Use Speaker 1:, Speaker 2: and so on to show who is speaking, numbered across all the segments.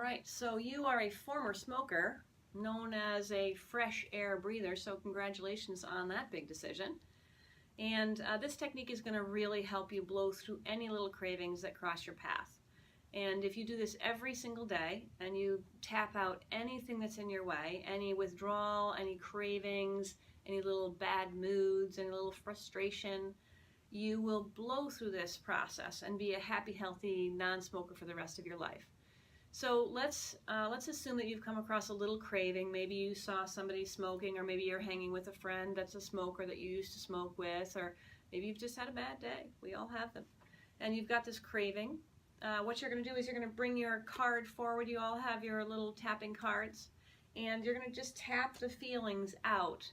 Speaker 1: right, so you are a former smoker, known as a fresh air breather, so congratulations on that big decision. And this technique is going to really help you blow through any little cravings that cross your path. And if you do this every single day and you tap out anything that's in your way, any withdrawal, any cravings, any little bad moods, any little frustration, you will blow through this process and be a happy, healthy non-smoker for the rest of your life. So let's assume that you've come across a little craving. Maybe you saw somebody smoking, or maybe you're hanging with a friend that's a smoker that you used to smoke with, or maybe you've just had a bad day. We all have them. And you've got this craving. What you're going to do is you're going to bring your card forward. You all have your little tapping cards, and you're going to just tap the feelings out.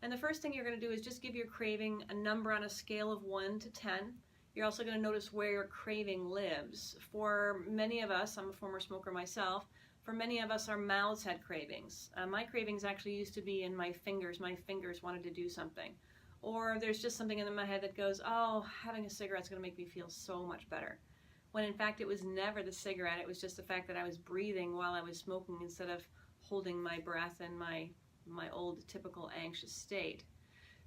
Speaker 1: And the first thing you're going to do is just give your craving a number on a scale of 1 to 10. You're also going to notice where your craving lives. For many of us, I'm a former smoker myself, for many of us our mouths had cravings. My cravings actually used to be in my fingers. My fingers wanted to do something. Or there's just something in my head that goes, oh, having a cigarette's going to make me feel so much better. When in fact it was never the cigarette, it was just the fact that I was breathing while I was smoking instead of holding my breath in my old typical anxious state.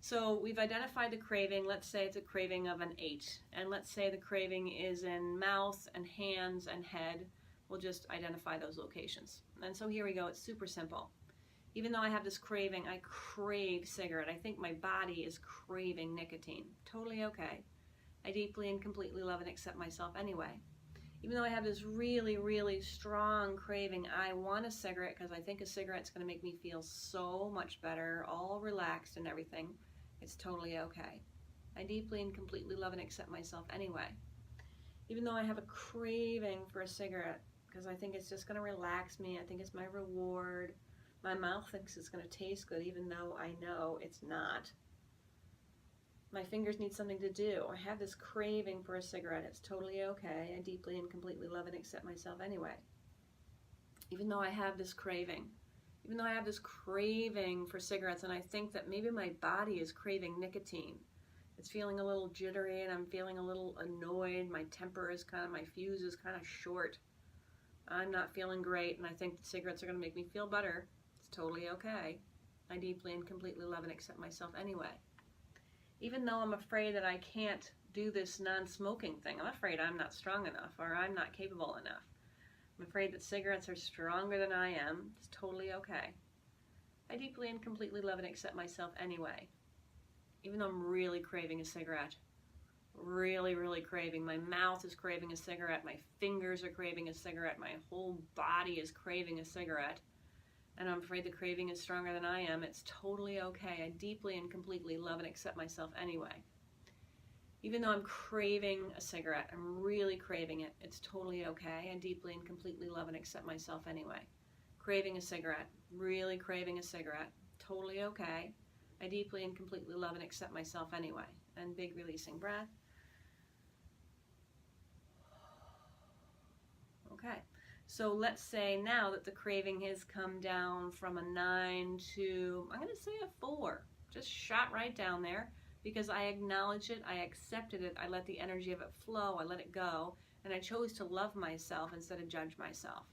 Speaker 1: So we've identified the craving. Let's say it's a craving of an 8. And let's say the craving is in mouth and hands and head. We'll just identify those locations. And so here we go. It's super simple. Even though I have this craving, I crave cigarette. I think my body is craving nicotine. Totally okay. I deeply and completely love and accept myself anyway. Even though I have this really, really strong craving, I want a cigarette because I think a cigarette's going to make me feel so much better, all relaxed and everything. It's totally okay. I deeply and completely love and accept myself anyway. Even though I have a craving for a cigarette because I think it's just going to relax me, I think it's my reward. My mouth thinks it's going to taste good even though I know it's not. My fingers need something to do. I have this craving for a cigarette. It's totally okay. I deeply and completely love and accept myself anyway. Even though I have this craving. Even though I have this craving for cigarettes and I think that maybe my body is craving nicotine. It's feeling a little jittery and I'm feeling a little annoyed. My temper is my fuse is kind of short. I'm not feeling great and I think that cigarettes are going to make me feel better. It's totally okay. I deeply and completely love and accept myself anyway. Even though I'm afraid that I can't do this non-smoking thing, I'm afraid I'm not strong enough or I'm not capable enough. I'm afraid that cigarettes are stronger than I am. It's totally okay. I deeply and completely love and accept myself anyway. Even though I'm really craving a cigarette. Really, really craving. My mouth is craving a cigarette. My fingers are craving a cigarette. My whole body is craving a cigarette. And I'm afraid the craving is stronger than I am. It's totally okay. I deeply and completely love and accept myself anyway. Even though I'm craving a cigarette, I'm really craving it, it's totally okay. I deeply and completely love and accept myself anyway. Craving a cigarette, really craving a cigarette, totally okay. I deeply and completely love and accept myself anyway. And big releasing breath. Okay, so let's say now that the craving has come down from a 9 to, I'm going to say a 4. Just shot right down there. Because I acknowledged it, I accepted it, I let the energy of it flow, I let it go, and I chose to love myself instead of judge myself.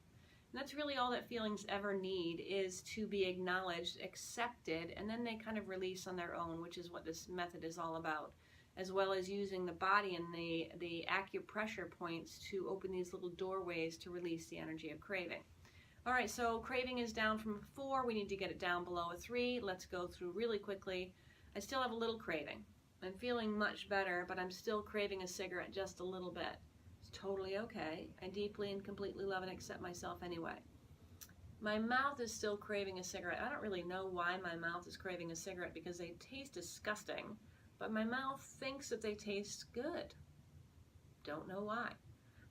Speaker 1: And that's really all that feelings ever need, is to be acknowledged, accepted, and then they kind of release on their own, which is what this method is all about, as well as using the body and the acupressure points to open these little doorways to release the energy of craving. All right, so craving is down from a 4, we need to get it down below a 3. Let's go through really quickly. I still have a little craving. I'm feeling much better, but I'm still craving a cigarette just a little bit. It's totally okay. I deeply and completely love and accept myself anyway. My mouth is still craving a cigarette. I don't really know why my mouth is craving a cigarette because they taste disgusting, but my mouth thinks that they taste good. Don't know why.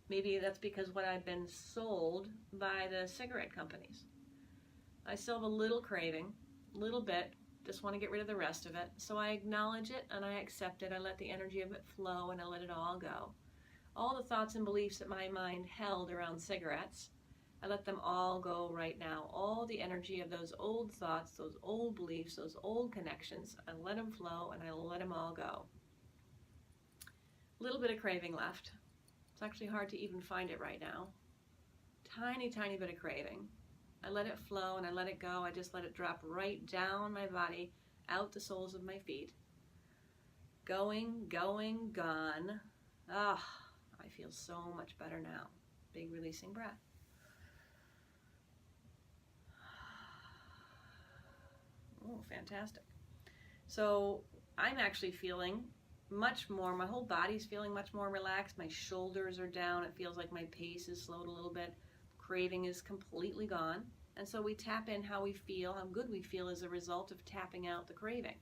Speaker 1: Maybe that's because what I've been sold by the cigarette companies. I still have a little craving, a little bit. Just want to get rid of the rest of it. So I acknowledge it and I accept it. I let the energy of it flow and I let it all go. All the thoughts and beliefs that my mind held around cigarettes, I let them all go right now. All the energy of those old thoughts, those old beliefs, those old connections, I let them flow and I let them all go. A little bit of craving left. It's actually hard to even find it right now. tiny, tiny bit of craving. I let it flow and I let it go. I just let it drop right down my body, out the soles of my feet. Going, going, gone. Ah, I feel so much better now. Big releasing breath. Oh, fantastic. So I'm actually feeling much more, my whole body's feeling much more relaxed. My shoulders are down. It feels like my pace is slowed a little bit. Craving is completely gone. And so we tap in how we feel, how good we feel as a result of tapping out the craving.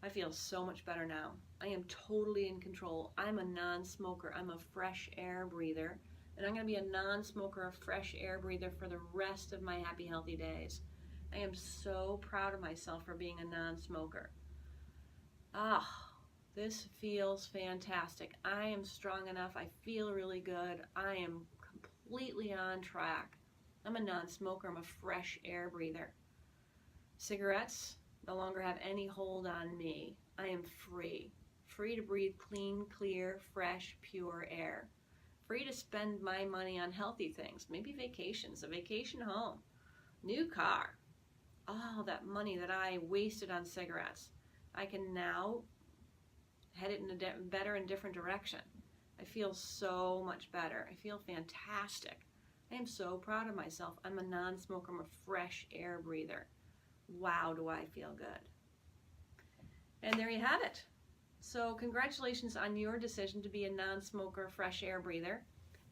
Speaker 1: I feel so much better now. I am totally in control. I'm a non-smoker. I'm a fresh air breather. And I'm going to be a non-smoker, a fresh air breather for the rest of my happy, healthy days. I am so proud of myself for being a non-smoker. Ah, this feels fantastic. I am strong enough. I feel really good. I am completely on track. I'm a non-smoker. I'm a fresh air breather. Cigarettes no longer have any hold on me. I am free. Free to breathe clean, clear, fresh, pure air. Free to spend my money on healthy things. Maybe vacations, a vacation home, new car. All that money that I wasted on cigarettes, I can now head it in a better and different direction. I feel so much better. I feel fantastic. I am so proud of myself. I'm a non-smoker. I'm a fresh air breather. Wow, do I feel good. And there you have it. So congratulations on your decision to be a non-smoker, fresh air breather.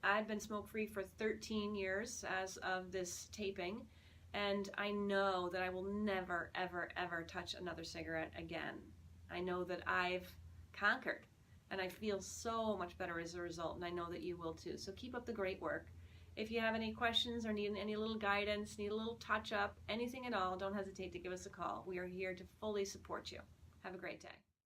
Speaker 1: I've been smoke-free for 13 years as of this taping, and I know that I will never, ever, ever touch another cigarette again. I know that I've conquered, and I feel so much better as a result, and I know that you will too. So keep up the great work. If you have any questions or need any little guidance, need a little touch-up, anything at all, don't hesitate to give us a call. We are here to fully support you. Have a great day.